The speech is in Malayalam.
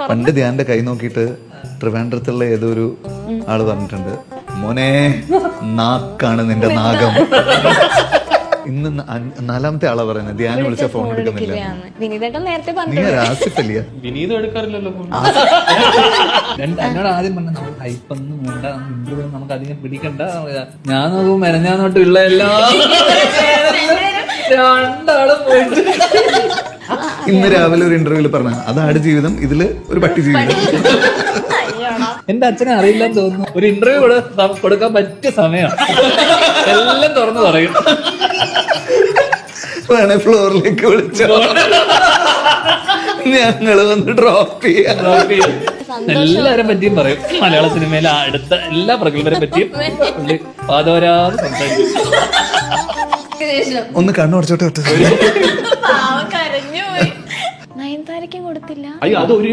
പണ്ട് ധ്യാന്റെ കൈ നോക്കിയിട്ട് ട്രിവാൻഡ്രത്തുള്ള ഏതോ ഒരു ആള് പറഞ്ഞിട്ടുണ്ട്, മോനെ നാക്കാണ് നിന്റെ നാഗം. ഇന്ന് നാലാമത്തെ ആളാ പറയുന്നത് ധ്യാൻ വിളിച്ച ഫോൺ എടുക്കുന്നില്ല. വിനീതേട്ടൻ നേരത്തെ നീ രാസിപ്പല്ല. വിനീതം എടുക്കാറില്ലല്ലോ. എന്നോട് ആദ്യം പറഞ്ഞ നമുക്ക് ഹൈപ്പൊന്നും വേണ്ട, ഇമ്പ്രൂവ് നമുക്ക് അധികം പിടിക്കണ്ട. ഞാൻ നോക്കുമ്പോ മെനഞ്ഞാന്നോട്ട് ഉള്ള രണ്ടാളും പോയിട്ട് ഇന്ന് രാവിലെ ഒരു ഇന്റർവ്യൂല് പറഞ്ഞ അതാണ് ജീവിതം, ഇതില് ഒരു പട്ടി ജീവിതം. എന്റെ അച്ഛനെ അറിയില്ലെന്ന് തോന്നുന്നു. ഒരു ഇന്റർവ്യൂ കൊടുക്കാൻ പറ്റിയ സമയമാണ്. എല്ലാം തുറന്നു പറയും. വേണേ ഫ്ലോറിലേക്ക് വിളിച്ചോ, ഞങ്ങള് വന്ന് ഡ്രോപ്പ് ചെയ്യാം. എല്ലാരെ പറ്റിയും പറയും. മലയാള സിനിമയിലെ അടുത്ത എല്ലാ പ്രഗത്ഭരെ പറ്റിയും പാതോരാതെ സംസാരിക്കും. ഒന്ന് കണ്ണുടച്ചോട്ടെ. കരഞ്ഞു പോയി. നയൻതാരയ്ക്കും കൊടുത്തില്ല. അയ്യോ, അതൊരു